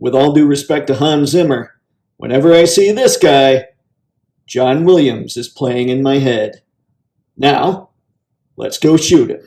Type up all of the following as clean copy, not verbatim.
With all due respect to Hans Zimmer, whenever I see this guy, John Williams is playing in my head. Now, let's go shoot him.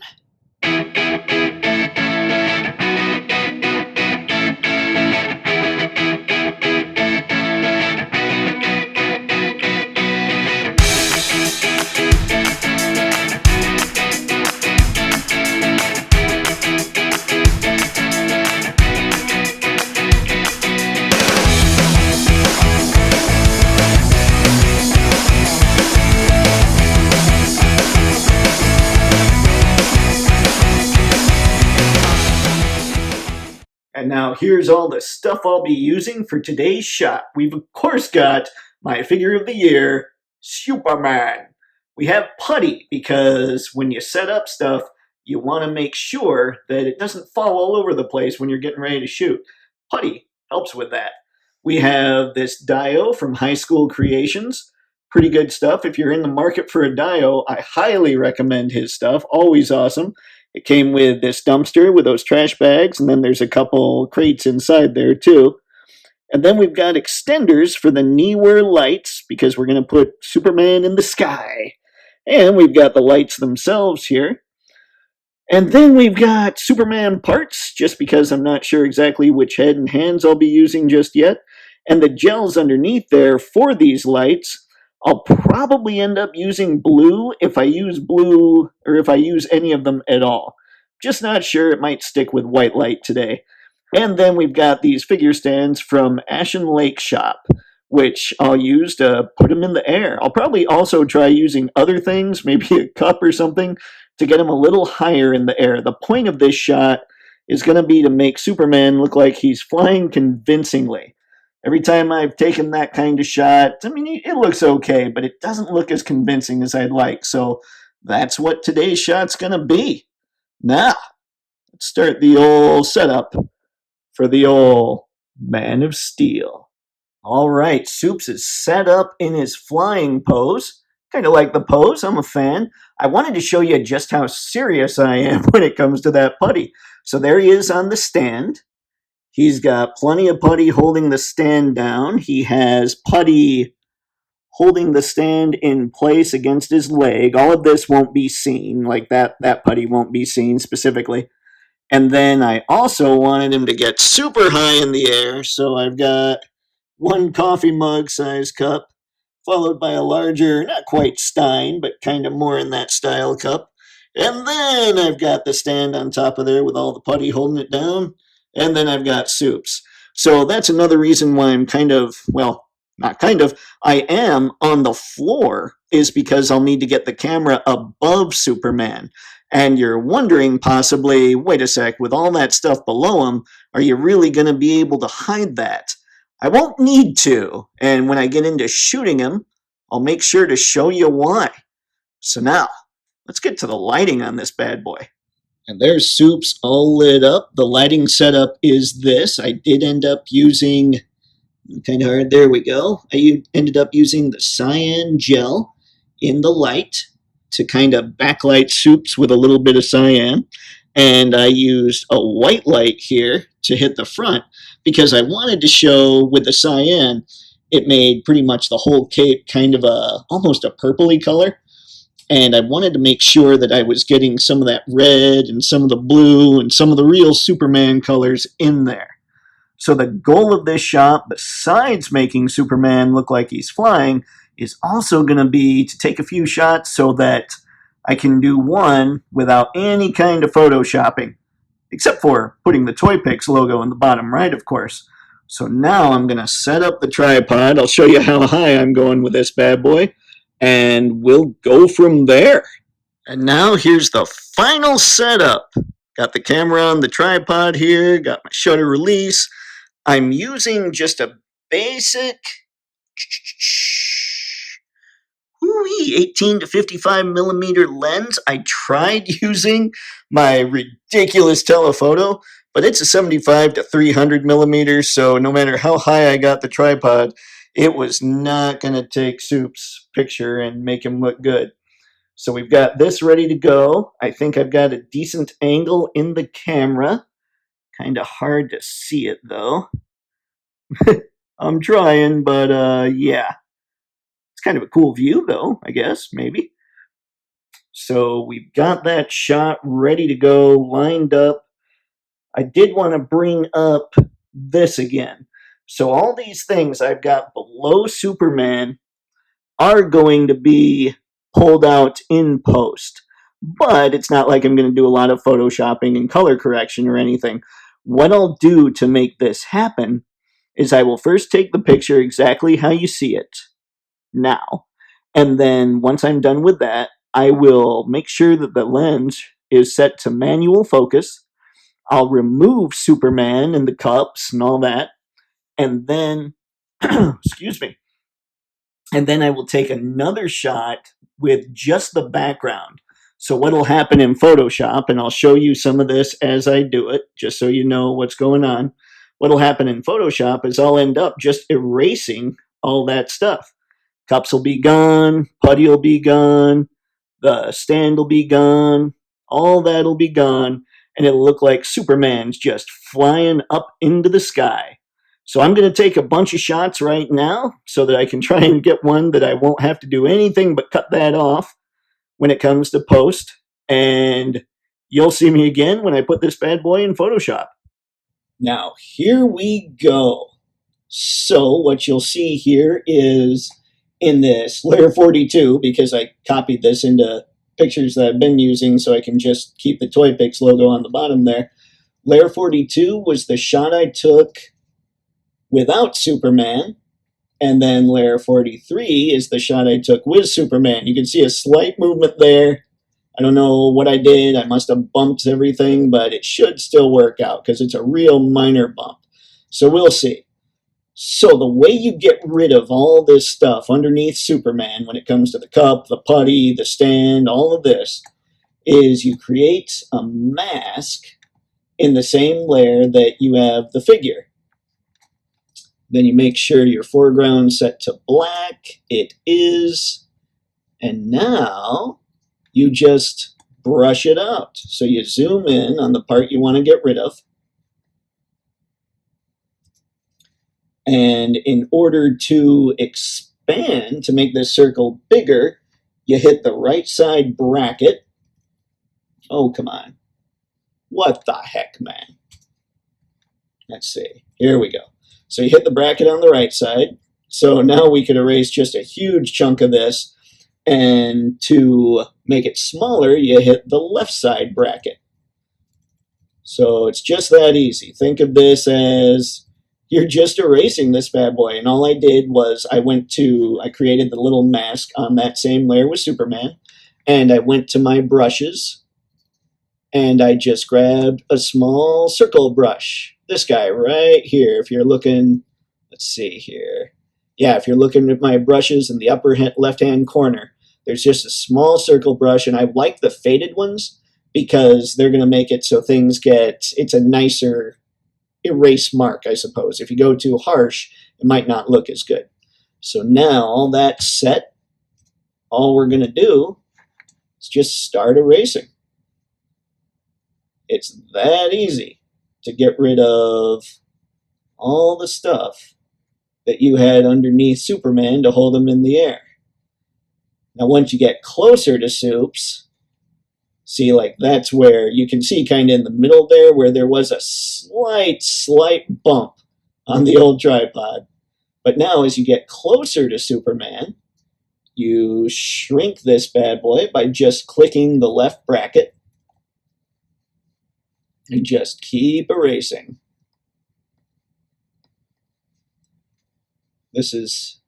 And now here's all the stuff I'll be using for today's shot. We've of course got my figure of the year, Superman. We have putty because when you set up stuff, you want to make sure that it doesn't fall all over the place when you're getting ready to shoot. Putty helps with that. We have this Dio from High School Creations. Pretty good stuff. If you're in the market for a Dio, I highly recommend his stuff. Always awesome. It came with this dumpster with those trash bags, and then there's a couple crates inside there too. And then we've got extenders for the Neewer lights, because we're going to put Superman in the sky. And we've got the lights themselves here. And then we've got Superman parts, just because I'm not sure exactly which head and hands I'll be using just yet. And the gels underneath there for these lights. I'll probably end up using blue if I use blue, or if I use any of them at all. Just not sure. It might stick with white light today. And then we've got these figure stands from Ashen Lake Shop, which I'll use to put them in the air. I'll probably also try using other things, maybe a cup or something, to get them a little higher in the air. The point of this shot is going to be to make Superman look like he's flying convincingly. Every time I've taken that kind of shot, I mean, it looks okay, but it doesn't look as convincing as I'd like. So that's what today's shot's going to be. Now, let's start the old setup for the old Man of Steel. All right, Soups is set up in his flying pose. Kind of like the pose. I'm a fan. I wanted to show you just how serious I am when it comes to that putty. So there he is on the stand. He's got plenty of putty holding the stand down. He has putty holding the stand in place against his leg. All of this won't be seen, like that putty won't be seen specifically. And then I also wanted him to get super high in the air, so I've got one coffee mug size cup, followed by a larger, not quite Stein, but kind of more in that style cup. And then I've got the stand on top of there with all the putty holding it down. And then I've got Soups. So that's another reason why I'm kind of, well, not kind of, I am on the floor, is because I'll need to get the camera above Superman. And you're wondering possibly, wait a sec, with all that stuff below him, are you really going to be able to hide that? I won't need to. And when I get into shooting him, I'll make sure to show you why. So now, let's get to the lighting on this bad boy. And there's Soups all lit up. The lighting setup is this. I did end up using, kind of hard, there we go. I ended up using the cyan gel in the light to kind of backlight Soups with a little bit of cyan. And I used a white light here to hit the front because I wanted to show with the cyan, it made pretty much the whole cape kind of almost a purpley color. And I wanted to make sure that I was getting some of that red and some of the blue and some of the real Superman colors in there. So the goal of this shot, besides making Superman look like he's flying, is also going to be to take a few shots so that I can do one without any kind of photoshopping, except for putting the Toypixx logo in the bottom right, of course. So now I'm going to set up the tripod. I'll show you how high I'm going with this bad boy. And we'll go from there. And now here's the final setup. Got the camera on the tripod here, got my shutter release. I'm using just a basic 18 to 55 millimeter lens. I tried using my ridiculous telephoto, but it's a 75 to 300 millimeters, so no matter how high I got the tripod, it was not going to take Soup's picture and make him look good. So we've got this ready to go. I think I've got a decent angle in the camera. Kind of hard to see it though. I'm trying, but yeah. It's kind of a cool view, though, I guess, maybe. So we've got that shot ready to go, lined up. I did want to bring up this again. So all these things I've got below Superman are going to be pulled out in post. But it's not like I'm going to do a lot of photoshopping and color correction or anything. What I'll do to make this happen is I will first take the picture exactly how you see it now. And then once I'm done with that, I will make sure that the lens is set to manual focus. I'll remove Superman and the cups and all that. And then, excuse me, and then I will take another shot with just the background. So what'll happen in Photoshop, and I'll show you some of this as I do it, just so you know what's going on. What'll happen in Photoshop is I'll end up just erasing all that stuff. Cups will be gone, putty will be gone, the stand will be gone, all that'll be gone, and it'll look like Superman's just flying up into the sky. So I'm going to take a bunch of shots right now so that I can try and get one that I won't have to do anything but cut that off when it comes to post. And you'll see me again when I put this bad boy in Photoshop. Now, here we go. So what you'll see here is in this layer 42, because I copied this into pictures that I've been using so I can just keep the Toypixx logo on the bottom there. Layer 42 was the shot I took without Superman, and then layer 43 is the shot I took with Superman. You can see a slight movement there. I don't know what I did. I must have bumped everything, but it should still work out because it's a real minor bump. So we'll see. So the way you get rid of all this stuff underneath Superman when it comes to the cup, the putty, the stand, all of this, is you create a mask in the same layer that you have the figure. Then you make sure your foreground set to black. It is. And now you just brush it out. So you zoom in on the part you want to get rid of. And in order to expand, to make this circle bigger, you hit the right side bracket. Oh, come on. What the heck, man? Let's see. Here we go. So you hit the bracket on the right side. So now we could erase just a huge chunk of this. And to make it smaller, you hit the left side bracket. So it's just that easy. Think of this as you're just erasing this bad boy. And all I did was I created the little mask on that same layer with Superman. And I went to my brushes. And I just grabbed a small circle brush. This guy right here. If you're looking, let's see here. Yeah, if you're looking at my brushes in the upper left-hand corner, there's just a small circle brush. And I like the faded ones because they're going to make it so things it's a nicer erase mark, I suppose. If you go too harsh, it might not look as good. So now all that's set, all we're going to do is just start erasing. It's that easy to get rid of all the stuff that you had underneath Superman to hold him in the air. Now once you get closer to Supes, see, like that's where you can see kind of in the middle there where there was a slight bump on the old tripod. But now as you get closer to Superman, you shrink this bad boy by just clicking the left bracket. And just keep erasing. This is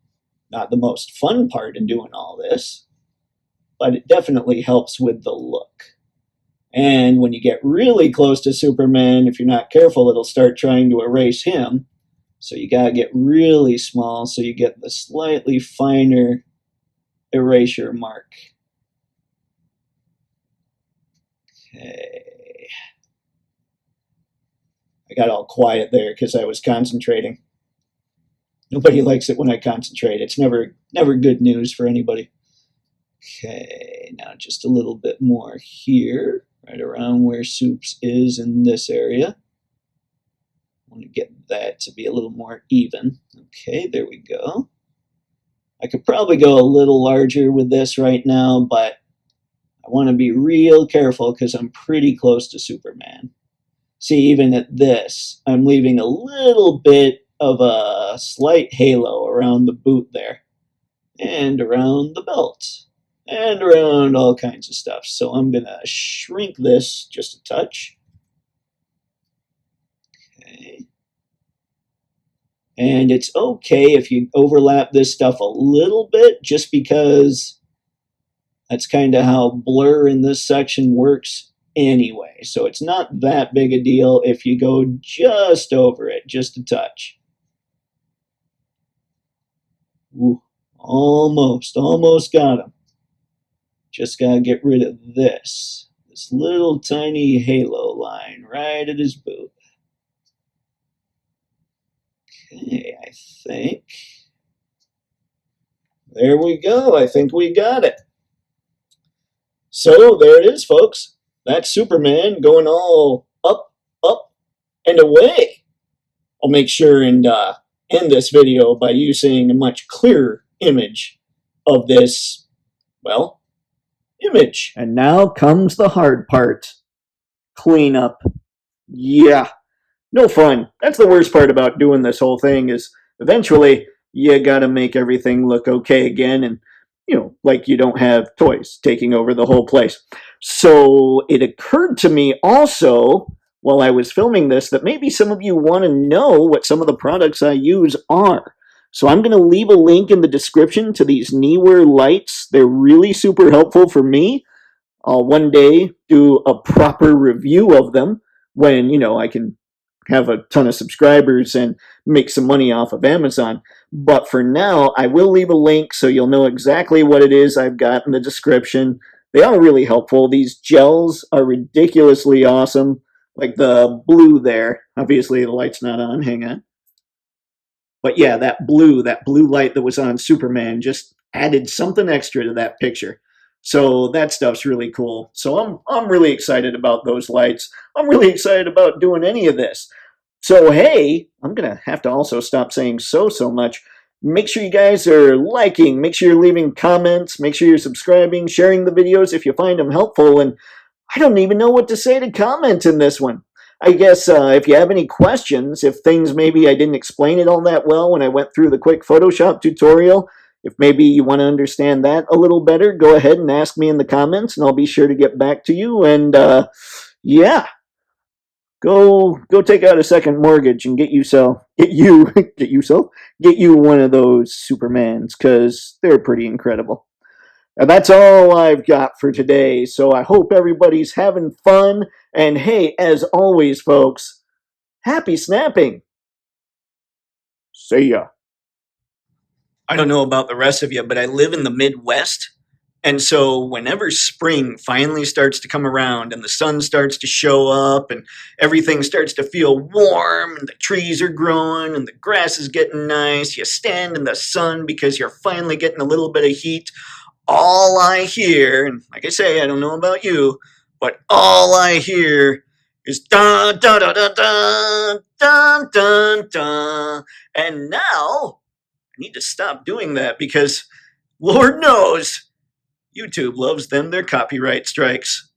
not the most fun part in doing all this, but it definitely helps with the look. And when you get really close to Superman, if you're not careful, it'll start trying to erase him. So you gotta get really small so you get the slightly finer erasure mark. Okay. I got all quiet there because I was concentrating. Nobody likes it when I concentrate. It's never good news for anybody. Okay, now just a little bit more here, right around where Supes is in this area. want to get that to be a little more even. Okay, there we go. I could probably go a little larger with this right now, but I want to be real careful because I'm pretty close to Superman. See, even at this, I'm leaving a little bit of a slight halo around the boot there, and around the belt, and around all kinds of stuff. So I'm going to shrink this just a touch. Okay. And it's okay if you overlap this stuff a little bit, just because that's kind of how blur in this section works anyway. So it's not that big a deal if you go just over it, just a touch. Ooh, almost got him. Just gotta get rid of this little tiny halo line right at his boot. Okay, I think there we go. I think we got it. So there it is, folks. That's Superman going all up, and away. I'll make sure and end this video by using a much clearer image of this, well, image. And now comes the hard part. Cleanup. Yeah, no fun. That's the worst part about doing this whole thing, is eventually you gotta make everything look okay again, and like you don't have toys taking over the whole place. So it occurred to me also while I was filming this that maybe some of you want to know what some of the products I use are. So I'm going to leave a link in the description to these Neewer lights. They're really super helpful for me. I'll one day do a proper review of them when, I can have a ton of subscribers and make some money off of Amazon. But for now, I will leave a link so you'll know exactly what it is I've got in the description. They are really helpful. These gels are ridiculously awesome. Like the blue there. Obviously, the light's not on. Hang on. But yeah, that blue light that was on Superman just added something extra to that picture. So that stuff's really cool. So I'm really excited about those lights. I'm really excited about doing any of this. So hey, I'm going to have to also stop saying so much. Make sure you guys are liking, make sure you're leaving comments, make sure you're subscribing, sharing the videos if you find them helpful, and I don't even know what to say to comment in this one. I guess if you have any questions, if things maybe I didn't explain it all that well when I went through the quick Photoshop tutorial, if maybe you want to understand that a little better, go ahead and ask me in the comments, and I'll be sure to get back to you. And yeah, go take out a second mortgage and get you one of those Supermans, because they're pretty incredible. And that's all I've got for today, so I hope everybody's having fun, and hey, as always, folks, happy snapping! See ya. I don't know about the rest of you, but I live in the Midwest, and so whenever spring finally starts to come around and the sun starts to show up and everything starts to feel warm and the trees are growing and the grass is getting nice, you stand in the sun because you're finally getting a little bit of heat. All I hear, and like I say, I don't know about you, but all I hear is dun dun dun dun dun dun dun dun. And now I need to stop doing that because Lord knows YouTube loves them their copyright strikes.